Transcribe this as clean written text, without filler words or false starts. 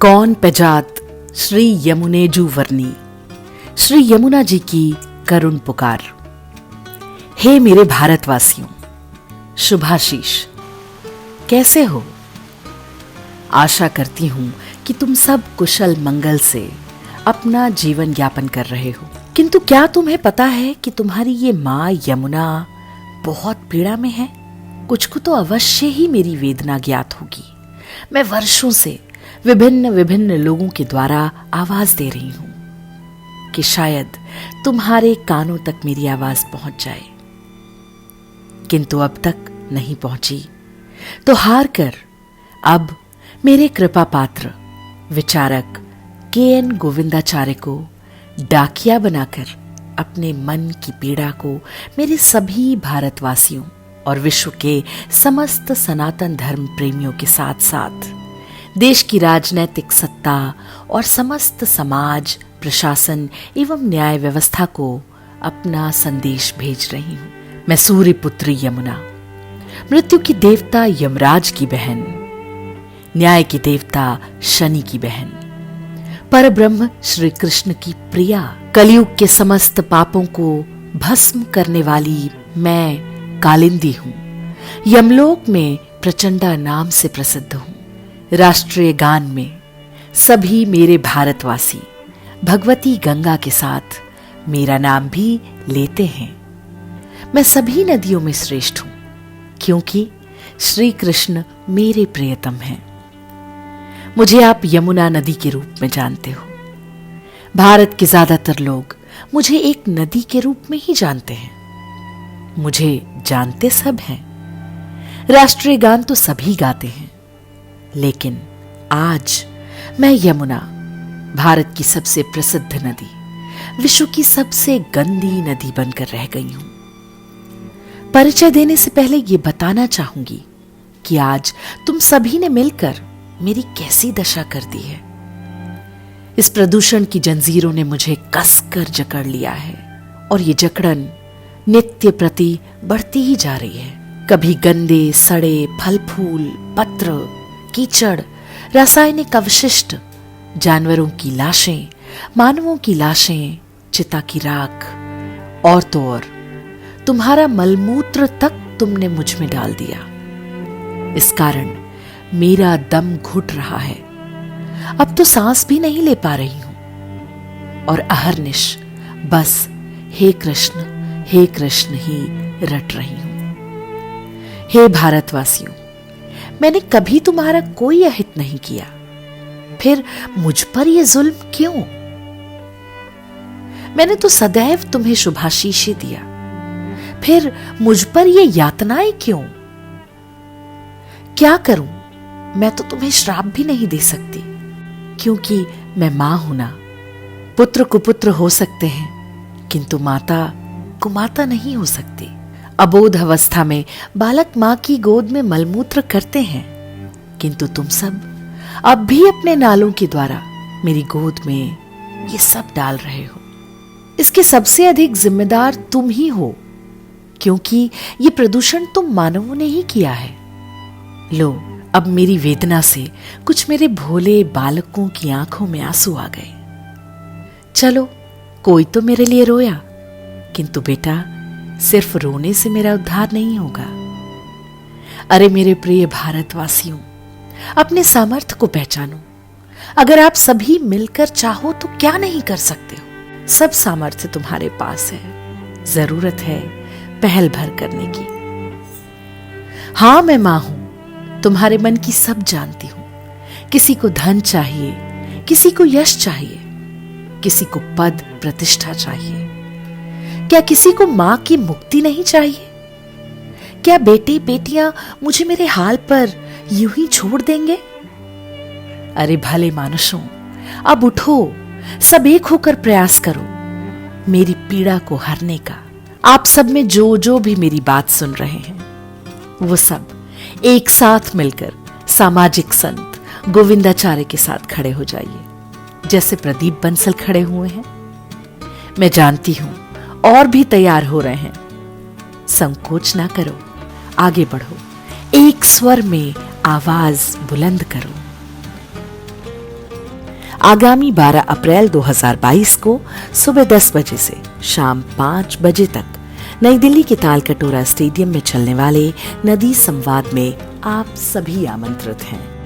कौन पैजात श्री यमुनेजु वर्णी, श्री यमुना जी की करुण पुकार। हे मेरे भारतवासियों, शुभाशीष, कैसे हो? आशा करती हूं कि तुम सब कुशल मंगल से अपना जीवन यापन कर रहे हो। किंतु क्या तुम्हें पता है कि तुम्हारी ये माँ यमुना बहुत पीड़ा में है? कुछ को तो अवश्य ही मेरी वेदना ज्ञात होगी। मैं वर्षों से विभिन्न विभिन्न लोगों के द्वारा आवाज दे रही हूं कि शायद तुम्हारे कानों तक मेरी आवाज पहुंच जाए, किंतु अब तक नहीं पहुंची। तो हार कर अब मेरे कृपा पात्र विचारक के.एन. गोविंदाचार्य को डाकिया बनाकर अपने मन की पीड़ा को मेरे सभी भारतवासियों और विश्व के समस्त सनातन धर्म प्रेमियों के साथ साथ देश की राजनैतिक सत्ता और समस्त समाज, प्रशासन एवं न्याय व्यवस्था को अपना संदेश भेज रही हूं। मैं सूर्य पुत्री यमुना, मृत्यु की देवता यमराज की बहन, न्याय की देवता शनि की बहन, परब्रह्म श्री कृष्ण की प्रिया, कलयुग के समस्त पापों को भस्म करने वाली मैं कालिंदी हूं। यमलोक में प्रचंडा नाम से प्रसिद्ध हूं। राष्ट्रीय गान में सभी मेरे भारतवासी भगवती गंगा के साथ मेरा नाम भी लेते हैं। मैं सभी नदियों में श्रेष्ठ हूं, क्योंकि श्री कृष्ण मेरे प्रियतम हैं। मुझे आप यमुना नदी के रूप में जानते हो। भारत के ज्यादातर लोग मुझे एक नदी के रूप में ही जानते हैं। मुझे जानते सब हैं। राष्ट्रीय गान तो सभी गाते हैं, लेकिन आज मैं यमुना, भारत की सबसे प्रसिद्ध नदी, विश्व की सबसे गंदी नदी बनकर रह गई हूं। परिचय देने से पहले यह बताना चाहूंगी कि आज तुम सभी ने मिलकर मेरी कैसी दशा कर दी है। इस प्रदूषण की जंजीरों ने मुझे कसकर जकड़ लिया है और ये जकड़न नित्य प्रति बढ़ती ही जा रही है। कभी गंदे सड़े फल फूल, पत्र, कीचड़, रासायनिक अवशिष्ट, जानवरों की लाशें, मानवों की लाशें, चिता की राख, और तो और तुम्हारा मलमूत्र तक तुमने मुझ में डाल दिया। इस कारण मेरा दम घुट रहा है। अब तो सांस भी नहीं ले पा रही हूं और अहरनिश बस हे कृष्ण ही रट रही हूं। हे भारतवासियों, मैंने कभी तुम्हारा कोई अहित नहीं किया, फिर मुझ पर यह जुल्म क्यों? मैंने तो सदैव तुम्हें शुभाशीष दिया, फिर मुझ पर यह यातनाएं क्यों? क्या करूं? मैं तो तुम्हें श्राप भी नहीं दे सकती, क्योंकि मैं मां हूं ना। पुत्र कुपुत्र हो सकते हैं, किंतु माता कुमाता नहीं हो सकती। अबोध अवस्था में बालक मां की गोद में मलमूत्र करते हैं, किंतु तुम सब अब भी अपने नालों के द्वारा मेरी गोद में ये सब डाल रहे हो। इसके सबसे अधिक जिम्मेदार तुम ही हो, क्योंकि ये प्रदूषण तुम मानवों ने ही किया है। लो, अब मेरी वेदना से कुछ मेरे भोले बालकों की आंखों में आंसू आ गए। चलो, कोई तो मेरे लिए रोया, किंतु बेटा, सिर्फ रोने से मेरा उद्धार नहीं होगा। अरे मेरे प्रिय भारतवासियों, अपने सामर्थ्य को पहचानो। अगर आप सभी मिलकर चाहो तो क्या नहीं कर सकते हो। सब सामर्थ्य तुम्हारे पास है, जरूरत है पहल भर करने की। हां, मैं मां हूं, तुम्हारे मन की सब जानती हूं। किसी को धन चाहिए, किसी को यश चाहिए, किसी को पद प्रतिष्ठा चाहिए। क्या किसी को मां की मुक्ति नहीं चाहिए? क्या बेटे बेटियां मुझे मेरे हाल पर यूं ही छोड़ देंगे? अरे भले मानुषों, अब उठो, सब एक होकर प्रयास करो मेरी पीड़ा को हरने का। आप सब में जो जो भी मेरी बात सुन रहे हैं, वो सब एक साथ मिलकर सामाजिक संत गोविंदाचार्य के साथ खड़े हो जाइए, जैसे प्रदीप बंसल खड़े हुए हैं। मैं जानती हूं और भी तैयार हो रहे हैं। संकोच ना करो, आगे बढ़ो, एक स्वर में आवाज बुलंद करो। आगामी 12 अप्रैल 2022 को सुबह 10 बजे से शाम 5 बजे तक नई दिल्ली के तालकटोरा स्टेडियम में चलने वाले नदी संवाद में आप सभी आमंत्रित हैं।